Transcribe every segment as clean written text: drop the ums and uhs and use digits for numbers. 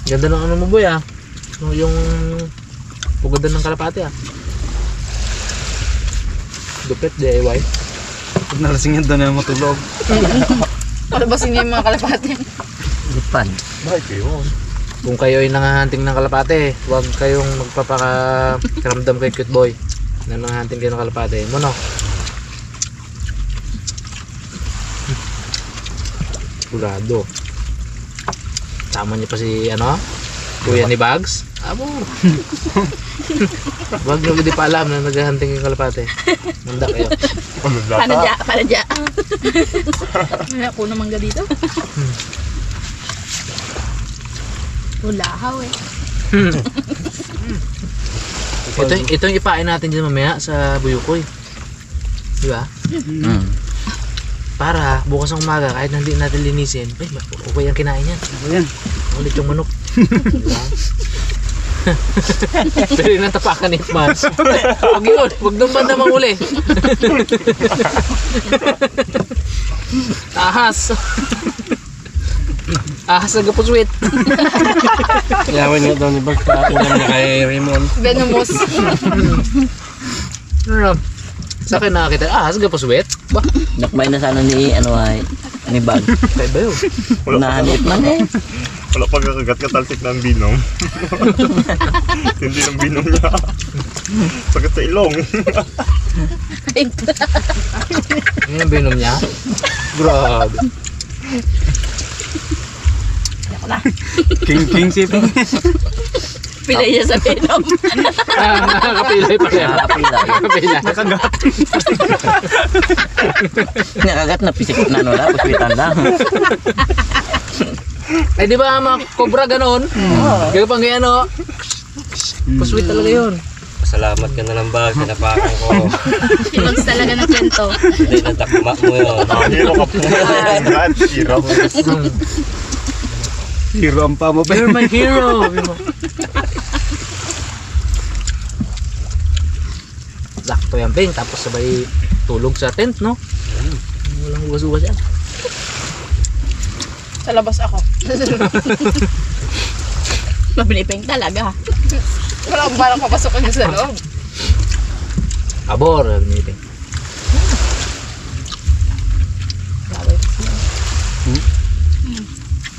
Ganda ng ano mo boy ah. Yung pugadan ng kalapate ah. Dupit DIY. Pag nalasing yan doon na matulog. Palabasin niya yung mga kalapate. Lipan. Bakit yun? Kung kayo ay nangahunting ng kalapate, huwag kayong magpapakaramdam kay cute boy na nangahunting kayo ng kalapate. Mono. Sigurado. Tama niya pa si ano? Kuya ni Bags. Abo. Wag nyo hindi pa alam na naghahunting yung kalapate. Manda kayo. Panadya. May ako naman ga dito. Ulahaw eh. Ito yung ipain natin dyan mamaya sa Buyukoy. Di ba? Para bukas ng umaga kahit hindi natin linisin, ay okay ang kinain yan. Ayan. Ulit yung manok. Diba? Pero yun ang tapakan ni Mas. Huwag yun, huwag nung banda manguli. Ahas. Ahas na gapuswit. Yaman nga daw ni Bag sa ulam niya kay Raymond. Venomous. Sa akin nakakita, ahas gapuswit? Ba? Nakbay na sana ni ni Bag. Kaya ba yun? Nahanip man eh. Wala pag kakagat katalsik ng binom. Hindi ng binom niya. Sagat sa ilong. Yan ang binom niya? Grabe. King sipin. Pilay siya sa venom. Nakakapilay pala. Nakapila. Nakakagat. Nakagat na pisik na ano lang. Puspitan lang. Eh di ba mga cobra ganon? Kaya pang ganyan o. Pasweet talaga yun. Salamat ka na lang Bag. Pinapakan ko. Pinugs talaga ng kwento. Hindi na takma mo yun. Hero ka po. Hero. Hero ang pa mo. You're my hero. Sakto yan Ping. Tapos sabay tulog sa tent no? Walang hugas-hugas yan. Sa labas ako. Mabinipeng talaga. Wala akong parang papasok ko sa loob. Abor. Ping.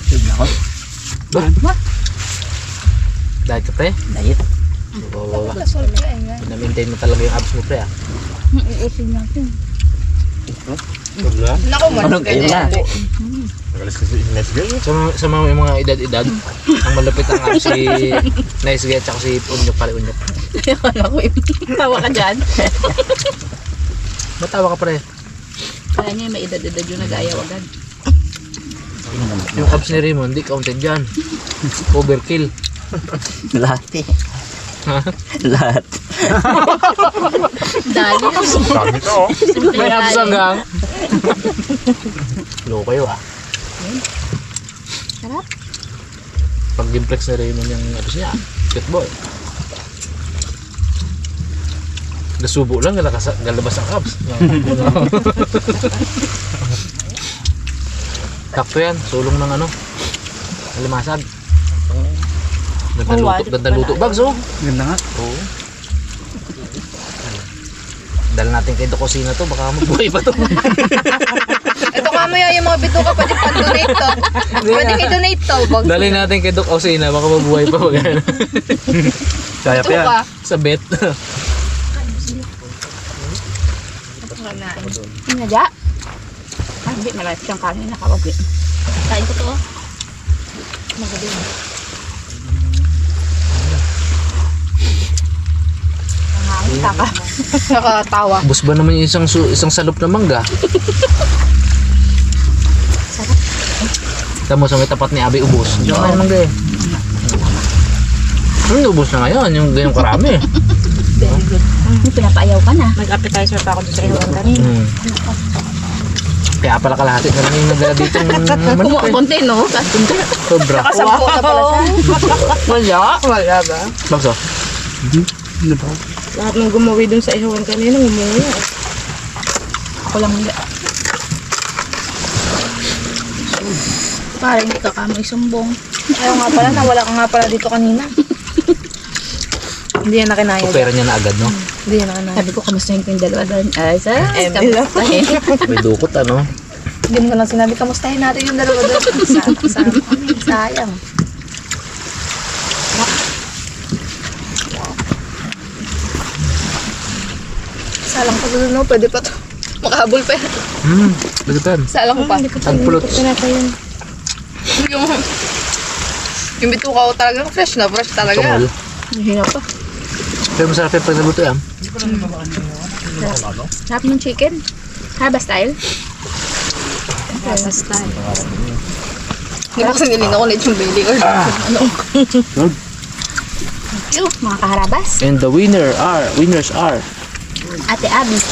Tignan ko. Ba? Dahil ka pre? Diet. Oo. Na-maintain mo talaga yung abs mo pre ah. Iisin natin. Wala. Naku, Ano kayo na? Nagalis kasi Nice Guy. Sa mga edad-edad, ang malapit ang abs si Nice Guy at saka si Unyok pala Unyok. Naku, tawa ka dyan. Matawa ka pre. Kaya niya may edad-edad yung nag-ayaw agad. Yung abs ni Raymond, di counted dyan. Overkill. Lahat eh. Ha? Lahat. Dali. Dami to oh. May abs hanggang. Low kayo ah. Sarap. Pag gimplex ni Raymond yung abs niya, cute boy. Nasubo lang, galabas ang abs. Sakto yan, sulong ng ano, alimasag. Ganda luto Bags oh. Ganda nga. Oo. Dala natin kay Dokosina to, baka mabuhay pa to. Ito kamaya yung mga bituka, pwede pa-donate to. Pwede i-donate to. Dali natin kay Dokosina, baka mabuhay pa. Kaya pa yan. Bituka. Sa bet. Sinadya? Ah, hindi. Malapit siyang kanin. Nakawagi. Kain ko to. Magaling. Nakatawa. Bus ba naman yung isang salop na mangga? Sarap. Tama sa may tapat ni Abi ubos. Diyan kayo mangga eh. Ubos na ngayon, yung ganyang karami. Very good. Pinapaayaw ka na. Nag-appetizer pa ako doon sa iwan kanina. Kaya pala kalahati na lang yung nagdala dito ng manok eh. Konti no? Konti. Sobra. Nakasampo na pala siya. Wala ba? Bagso. Lahat ng gumawi dun sa ihawan kanina, umuwi. Ako lang hindi. Parang hindi ka kamoy sumbong. Ayaw nga pala, nawala ka nga pala dito kanina. Hindi yan nakinaya. Opera niya na agad, no? Hindi yan nakinaya. Sabi ko, kamustahin ko yung dalawa doon. Ay, sa kamustahin. May dukot, ano? Hindi mo lang sinabi, kamustahin natin yung dalawa doon. Sayang. Salang pa doon, no? Pwede pa to. Makahabol pa yan. Bagutan. Salang pa. Tagpulot. Yung bituka ko talaga, fresh talaga. Tungol. Hina pa. Pero masarap yung pag naluto yan. Sarap ng chicken. Haba style. Haba style. Hindi ko kasi niling ako ulit yung belly or ano. Yo, mga kaharabas. And the winners are... Ate Abby.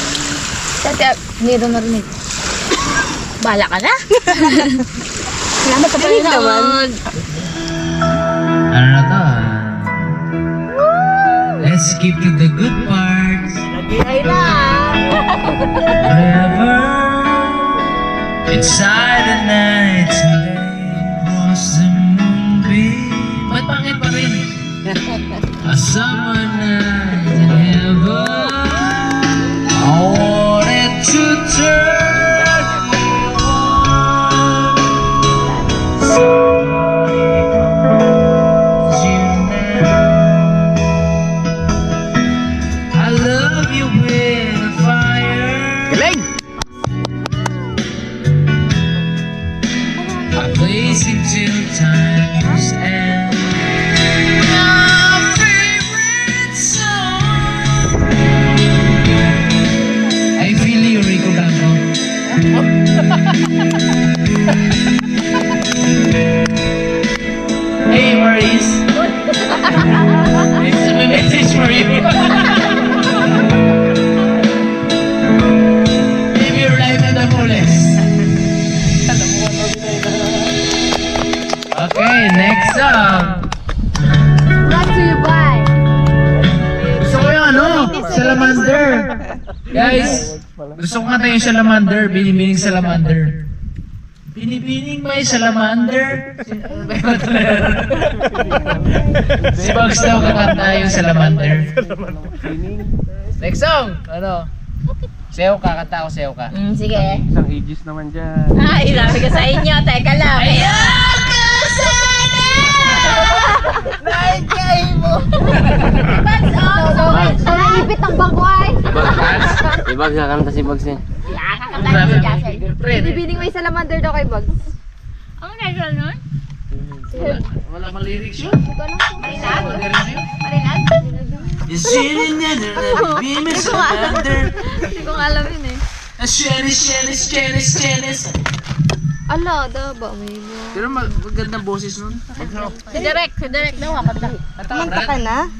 Ate Abby. Hindi rin narinig. Bala ka na. Salamat sa panonood. Ano na to? Let's skip to the good parts. Forever inside the night today was the moonbeam. Ba't pangit pa rin? A summer night in heaven. I wanted to turn you on. Somebody calls you now. I love you with a fire. Galing! I place it till time's end. My favorite song. I feel you, Rico Blanco. Hey, Maurice. This is a message for you. Live your life at the fullest. Okay, next song. What do you buy? Gusto ko yung ano, salamander. Guys, gusto ko nga tayo yung salamander, binibining salamander. Binibining may salamander. Si Bugs daw kakanta yung salamander. Next song, ano? Sayaw ka, kanta ako, sayaw ka. Sige. Isang aegis naman dyan. Ay, sabi ko sa inyo. Teka lang. Ayan ka sana! Naikay mo! Bags on! Nalipit ang bangway! Ibag kakanta si Bugs eh. Yan, kakanta si Jassel. Binibining may salamander daw kay Bugs. Ang natural nun? Wala mang lyrics yun. Marinad? Marinad? Marinad? You're sitting there, be me salamander. Hindi ko nga alam yun eh. Chenis. Ala, ba? May mo. Pero magandang boses nun. Si Derek daw kakanta. Kumanta ka na?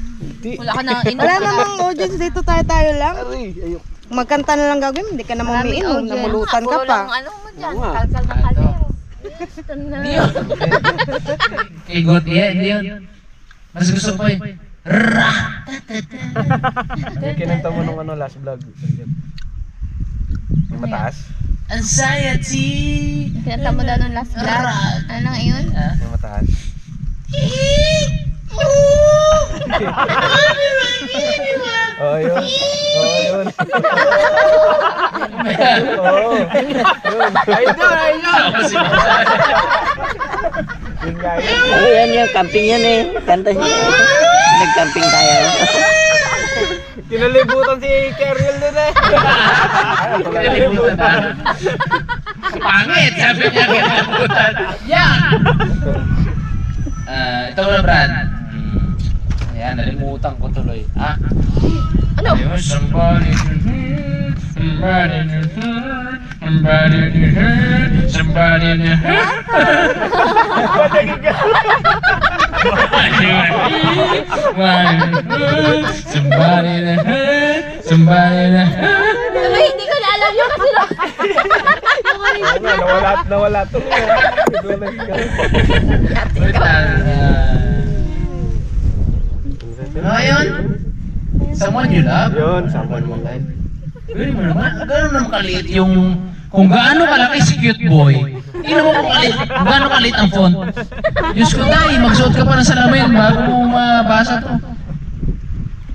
Wala ka na Wala namang audience dito, tayo lang. Magkanta na lang gagawin, hindi ka na umiinom, namulutan ka pa. Ano mo dyan? Kalkal na kalero. Hindi yun. Kay Gotti, hindi yun. Mas gusto ko yun. Kinanta mo nung ano, last vlog. Yung mataas? Anxiety. Pinanta mo daw nung last vlog. Ano nga yun? Yung mataas. Oo, yun. Oo, yun. Oo. Yun. Yun nga yun. Ano yan yung camping yan eh. Kanta siya. Nag-camping tayo. Kinalibutan si Keriel dun eh. Kinalibutan na. Pangit, sabi niya kinalibutan. Yan! Ito na, Brad. Ayan, nalimutan ko tuloy. Ano? Somebody Tuloy, hindi ko na alam yun kasi Nawala to. Ano yun? Someone you love? Yun, someone mo life. Pwede mo naman, gano'n naman kaliit yung... Kung gaano kalaki si cute boy, Tingnan mo kung kalit. Gano'ng kalit ang font. Diyos ko tayo, magsuot ka pa ng salamin bago mo mabasa to.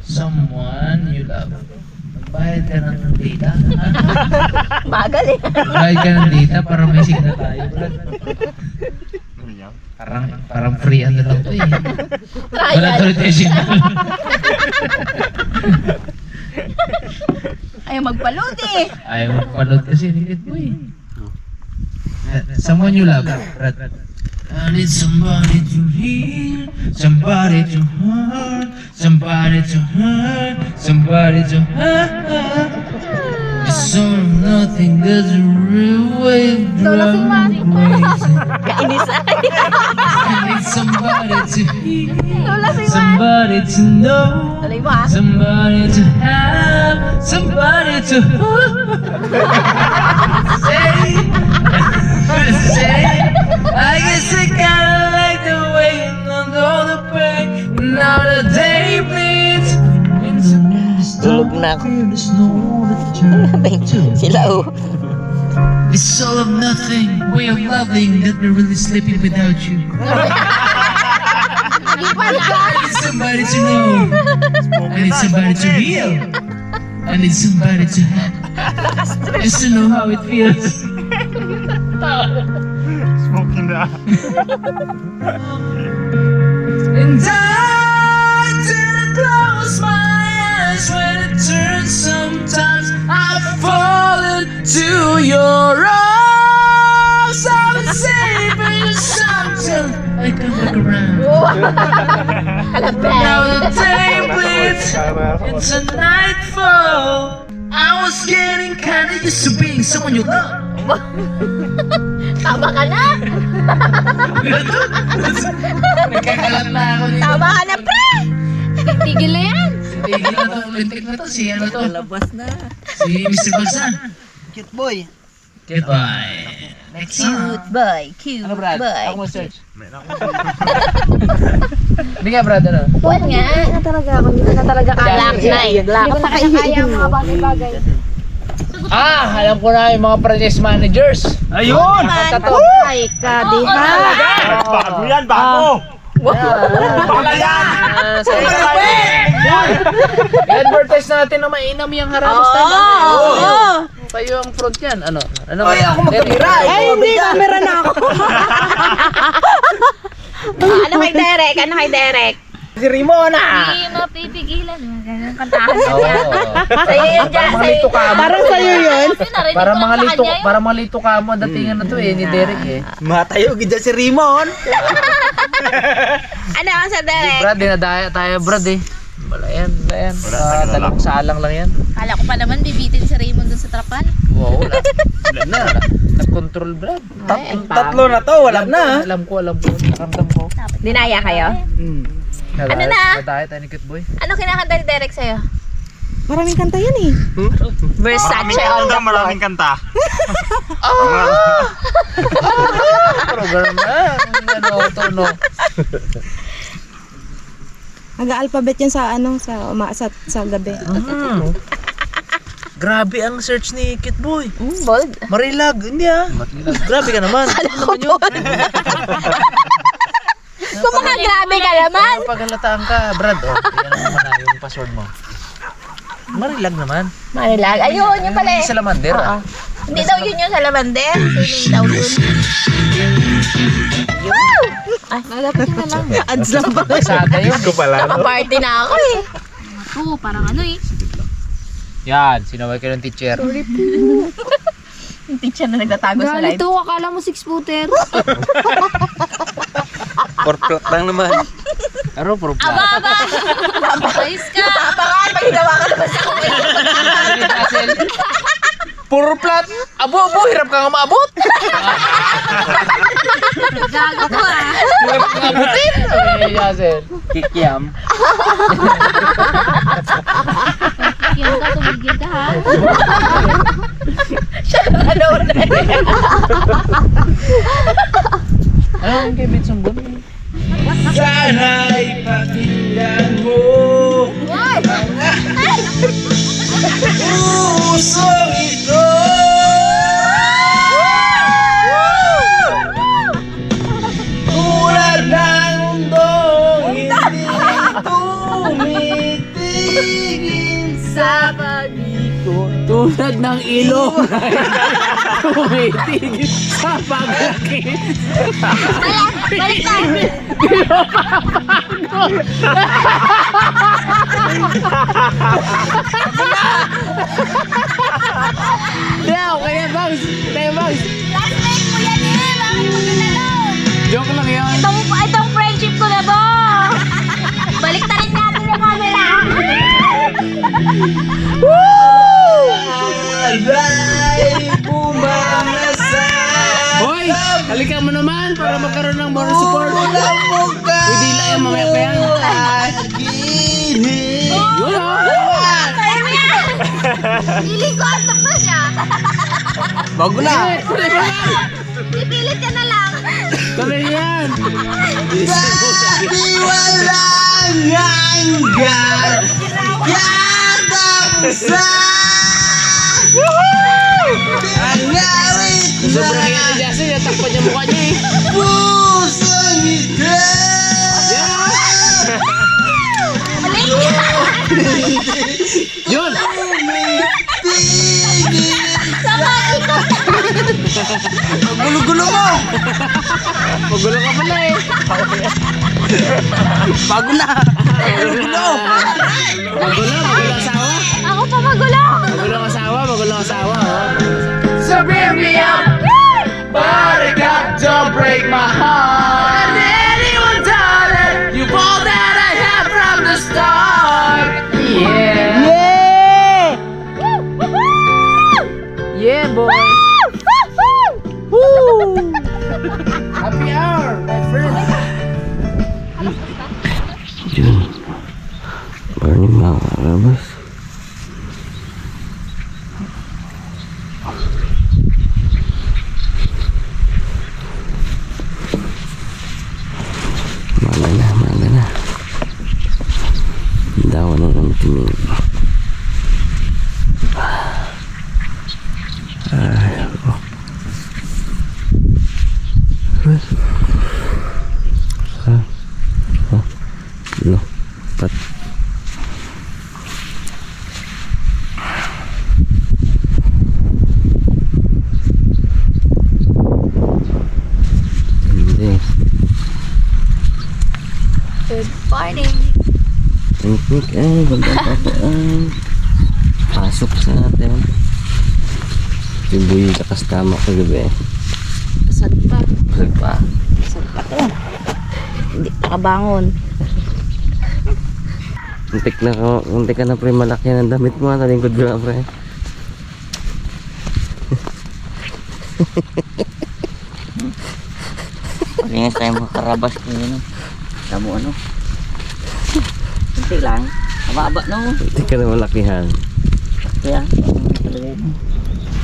Someone you love. Magbayad ka ng data. Bagal eh. Magbayad ka ng data para may signal tayo. Parang free ano lang to eh. Wala tuloy tayo signal. Ayaw magpaload eh. Ayaw magpaload kasi nikit mo eh. Someone you love, Brad. I need somebody to hear, somebody to heart, somebody to hurt, somebody to hurt. It's all or nothing, there's a real way of driving crazy. Kainisan. I need somebody to hear, somebody to know, Tuloy mo ah. somebody to have, somebody to say, I guess I kinda like the way you know the pain. Now the day bleeds into Tulog na ako. there's no return to. Sila oh. This all of nothing way of loving that we're really sleeping without you. I need somebody to know. I need somebody to heal. I need somebody to have. Just to know how it feels. Smoking na. And I didn't close my eyes when it turns. Sometimes I fall into your arms. I would say, baby, sometimes I come back around. Now the day bleeds into nightfall. I was getting kinda used to being someone you love. Tama ka na. Nagkakalat na ako dito. Tama ka na, pre. Tigil na yan. Tigil na to, lintik na to. Si ano to? Labas na. Si Mr. Balsan. Cute boy. Goodbye. Next song. Cute boy. Cute Ano Brad? boy. Ako mo search. Hindi nga Brad, ano? Huwag nga. Hindi na talaga ako. Hindi ko na talaga kaya. Black night. Hindi ko na kaya ang mga bagay-bagay. Alam ko na yung mga project managers. Ayun! Ay, kadiha. Bago yan, bago! Bakla yan! I-advertise natin na mainam yung haramos tayo. Oo. Tayo ang front yan. Ano? Ano? Ay, ako magkamera. Ay, hindi, camera na ako. Ano kay Derek? Ano kay Derek? Si Rimona. Hindi mapipigilan. Ganun kantahan na Oo. yan. Sa'yo yun dyan. Mga lito ka mo. Parang sa'yo yun. Para mga lito, para mga lito ka mo datingan na to eh ni Derek eh. Matayo gid si Rimon. Ano ang sa Derek? Brad, dinadaya tayo Brad eh. Wala yan, wala yan. Dalawang salang lang yan. Kala ko pa naman bibitin si Raymond dun sa trapal. Wow, wala. Wala na. Nag-control Brad. Tatlo na to, wala na. Alam ko. Nakaramdam ko. Dinaya kayo? Ano na? Nadaya tayo ni Cute Boy. Ano kinakanta ni Derek sa'yo? Maraming kanta yan eh. Versace on the floor. Maraming kanta. Program na. Ano, tono. Nag-alphabet yan sa ano, sa gabi. Grabe ang search ni Cute Boy. Bold. Marilag, hindi ah. Grabe ka naman. Ano naman yun? Kung makagrabe ka naman. Paghalataan ka, Brad. Oh, yan naman na yung password mo. Marilag naman. Marilag. Ayun, yun pala eh. Salamander ah. Hindi daw yun yung salamander. Swimming daw yun. Woo! Ay, Malapit na lang. Ads lang ba? Sada yun. nakaparty na ako eh. Oo, parang ano eh. Yan, sinaway ka ng teacher. Yung teacher na nagtatago sa live. Ganito, akala mo 6-footer. Porplat lang naman. Pero puro plat. Aba! Ayos ka. Tapangan! Pag ginawa ka naman sa kuya. Puro plat. Abo, hirap ka nga maabot. Gago ko ah. Hirap ka nga abutin. Ay, Yazel. Kikiam. Kaya ka, tumigil ka ha. Ano na Ano yung kay Bitsong Gun? Sana'y pakinggan mo pusong ito. Tulad ng ilong tumitig sa paglaki. Balikan. Daw, kaya Bangs. Kaya Bangs. Classmate mo yan eh. Bakit mo ginalaw? Joke lang yun. Itong friendship ko na ba? Balik na rin natin yung camera. Hoy, halika mo naman para magkaroon ng more support. Pwede lang yan, mamaya pa yan. Yun o. Kaya mo yan. Piling ko antok na siya. Bago na. Pipilit ka na lang. Tuloy yan. Sobrang yan ni Jason, yung takpan niya mukha niya eh. Yun! Gulo-gulo mo! Magulo ka pala eh. Bago na! Magulo! Magulo asawa. Ako pa magulo. Magulo asawa. So bear me up, buttercup, don't break my heart. And anyone darling, you're all that I have from the start. Yeah. Yeah, boy. Happy hour, my friends. Yun. Morning mga karabas. Maga na. Dawa na ng timing. Ay, ako. Pat. Hindi. Good morning. Pink ay, bagay pasok sa natin. Sibuyi ka kastama ko gabi. Saan pa? Pasok pa. Saan pa to? Hindi nakabangon. Muntik ka na pre, malaki ng damit mo. Talingkod ko na pre. Palingas tayo mga karabas ko yun. Tamo ano? Kunti lang. Mababa no? Muntik ka na malakihan. Kaya,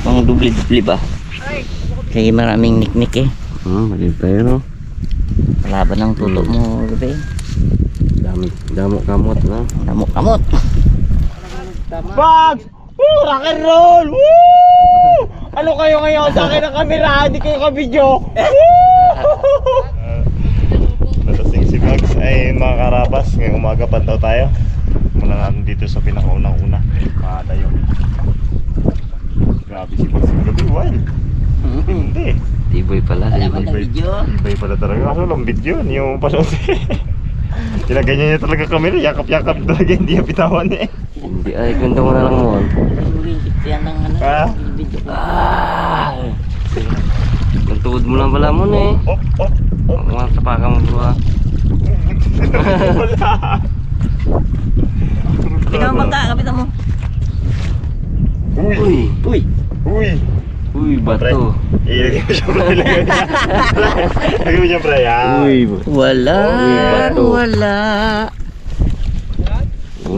pang dubli-dubli ba? Kasi maraming niknik eh. Mali tayo no? Kalaban ng tuto mo gabi. Damo kamot no? Damo kamot. Bugs! Woo! Rock and roll! Woo! Ano kayo ngayon sa akin ng kamera? Hindi kayo ka-video! Woo! Natasing si Bugs ay mga karabas. Ngayong umaga pantaw tayo. Mula natin dito sa pinakaunang-una. Makatayo. Grabe si Bugs yung gabi. Wild! Hindi. Tiboy pala. Iba pala talaga. Kaso lang video. Hindi yung pasok. Ganyan niya talaga kamera. Yakap-yakap talaga. Hindi yung bitawan eh. Hindi ay, kwento mo na lang mo. Ha? Nagtuod mo lang pala mo eh. Op! Mga tapaka mo bro ha. Wala! Ikaw bangka, kapitan mo. Uy! Uy! Uy! Uy, bato. Ilagay mo siya pre. Ilagay mo siya pre. Uy, wala. Uy, bato. Wala.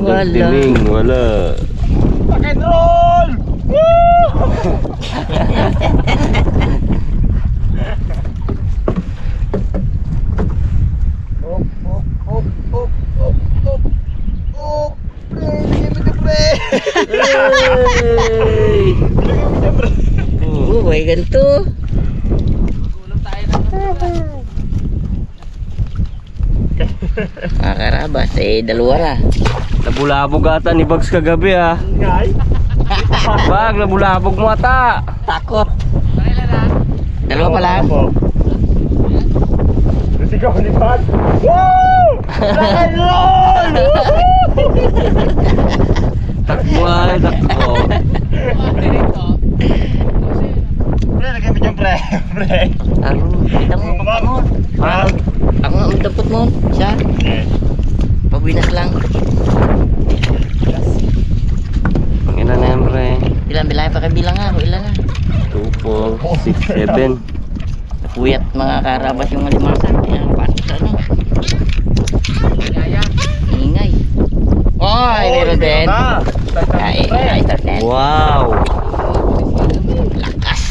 Tining, wala. Rock and roll! Woo! May ganito. Mga karabas, dalawa na. Nabulabog ata ni Bugs kagabi ha. Ngay! Bag, nabulabog mo ata. Takot. Dalawa pa lang. Sigaw ni Bag. Woo! Rock and roll! Takbo ay, takbo. Pre, lagyan mo dyan, pre. Pre. Ano? Kita mo, bakit mo? Bag. Ako nga ang dapat mo. Siya. Pabinas lang. Ang ilan na yan, pre? Bilang pakibilang nga. Ako ilan nga. 2, 4, 6, 7. Puyat mga karabas yung alimasan. Ayan, pasok sa ano. Ingay. Oy, meron din. Ay, start na. Wow! Lakas.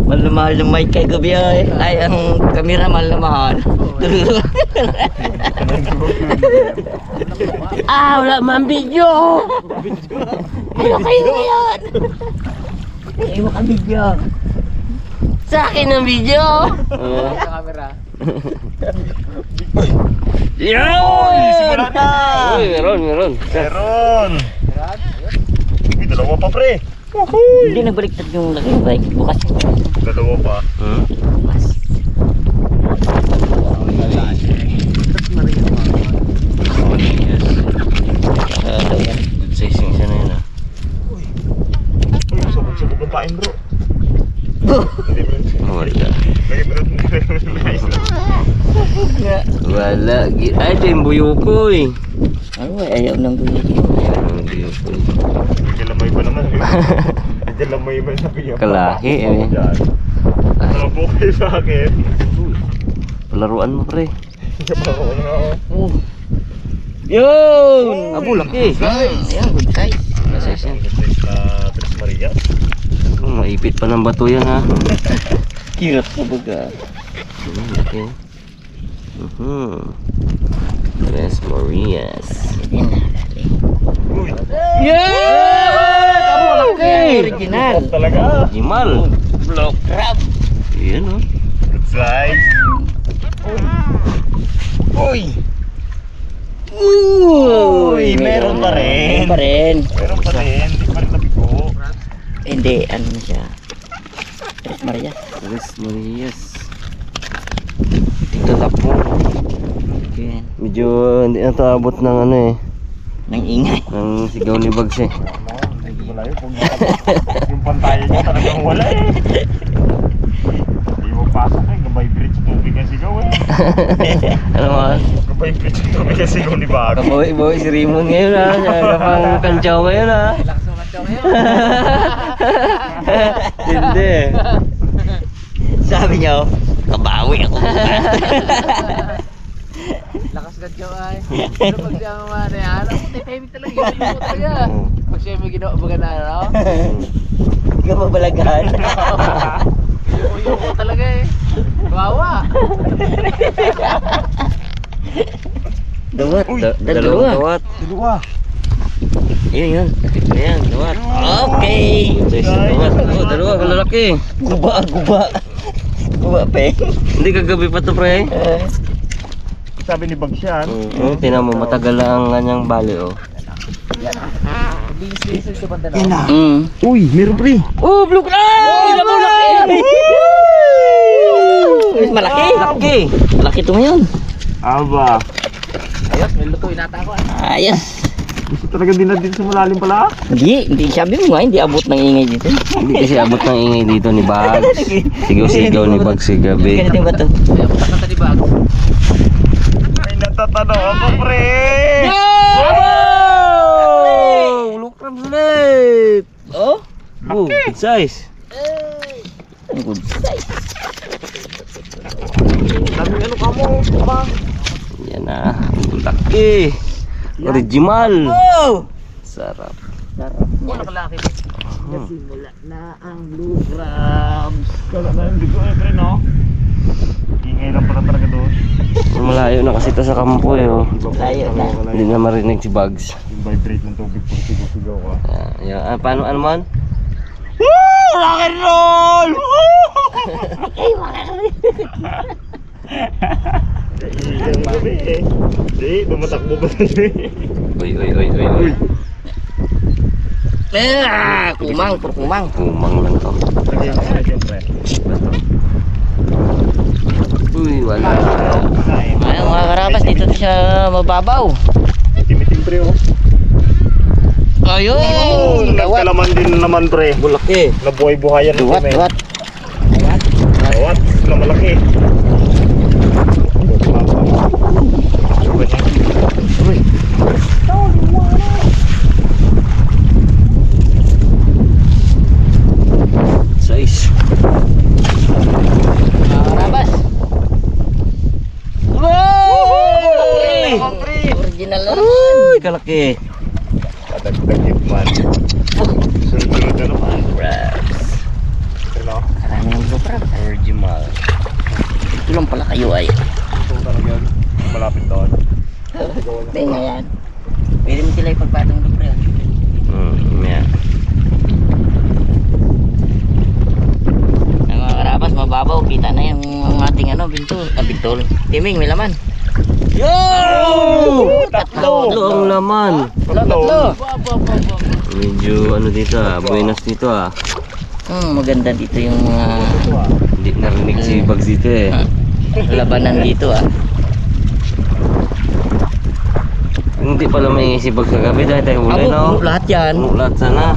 Mahal na mahal ng mic kay gabi ay. Ay, ang kamera mahal na mahal. Wala man video. Ano kayo yan? Ayaw ka video. Sa akin ang video. Simula na! Uy, meron. Meron! May dalawa pa, pre. Hindi nagbaliktad yung laki ng bike. Bukas yun. Dalawa pa. Bukas. Good size yung isa na yun, ah. Uy, sabog-sabog ang pain, bro. Hindi mo rin. Wala. Lagyan mo rin. Wala. Ay, ito yung buyuko, eh. Ano ay ayaw ng gulo. Ayan, ang buyuko. Nagkalamay pa naman. Nagkalamay pa sabi niya. Kalahi, eh. Yan. Ano po kayo sa akin? Palaruan mo, pre. Napakuha na ako. Yun! Abo, laki. Ayan, good size. Good size yan. Tres na Tres Maria. Maipit pa ng bato yan, ha. Kirap sa buga. Laki. Tres Marias. Yan na, dali. Uy! Yeah! Abo, laki! Original. Talaga. Jimal. Block crab. Yan, oh. Good size. Uy! Uy! Meron pa rin. Meron pa rin. Meron pa rin. Hindi pa rin nabigo. Hindi, ano na siya. Tres Maria. Tres Marias. Tigtatap mo. Yan. Medyo hindi na taabot ng ano, eh. Nang ingay. Ng sigaw ni Bags, eh. Hindi wala yun. Yung pantayan niya talagang wala eh. Hindi mo pasok eh. Gabay-bridge sa tubig ang sigaw eh. Ano mo? Gabay-bridge sa tubig ang sigaw ni Bago. Kabawi-bawi si Raymond ngayon, ha. Siya pang kantsaw ngayon, ha. Hindi. Sabi niya, kabawi ako. Lakas ka dyan ay. Ano pag siya naman na yan? Ako tahimik talaga. Yun mo talaga. Pag siya may ginawa baga na ano? Hindi ka mabalagahan. Yung mo talaga eh. Kawawa. Dawat. Dalawang dawat. Dalawa. Yun. Ayan, dawat. Okay. Dawat. Oh, dalawa. Malalaki. Guba. Guba pe. Hindi kagabi pa to, pre. Sabi ni Bags yan. Tinan mo, matagal lang ang kanyang bali, oh. Yan na. Mm. Uy, meron pre. Oh, blue crab! Laki! Malaki! Laki! Malaki ito ngayon. Aba. Ayos. Gusto talaga din na din sa malalim pala. Hindi sabi mo nga, hindi abot ng ingay dito. Hindi kasi abot ng ingay dito ni Bags. Sigaw-sigaw ni Bags si gabi. Ganito ba ito? Ay, natatanong ako pre. Oh! Look crab ulit! Oh? Oh, good size. Good size. Sabi ano ka mo? Ba? Yan na. Laki. Original. Oh! Sarap. Nasimula na ang blue crabs. Kala na yung bigo eh pre no? Ingay lang pala talaga doon. Malayo na kasi ito sa kampo, eh, oh. Layo na. Hindi na marinig si Bags. Yung vibrate ng tubig pag sigaw-sigaw ka. Yan. Paano, ano man? Woo! Rock and roll! Di, tumatakbo ba tayo eh? Uy. Kumang, puro kumang. Kumang lang to. Uy, wala. Ayun mga karabas, dito siya mababaw. Itim-itim pre oh. Ayun! Nagkalaman din naman pre. Bulaki. Nabuhay-buhayan Duwat, natin, eh. duwat. Duwat na malaki. Uy. Size. Mga karabas. Uy! Original na naman. Uy, kalaki. Padagdag man. Sunod-sunod na naman. Crabs. Ano? Karami ng blue crab. Original. Ito lang pala kayo ay. Ito talaga yun. Malapit doon. Tingnan yan. Pwede mo sila ipagpatong blue crab. Yeah. Ang mga karabas, mababaw. Kita na yung ating bintol. Timing, may laman. Yo! Tatlo! Tatlo ang laman. Tatlo! Medyo dito buenas dito maganda dito yung mga hindi narinig si Bugs dito labanan dito Hindi pala may si Bugs kagabi dahil tayo huli no? Lahat yan. Lahat sana.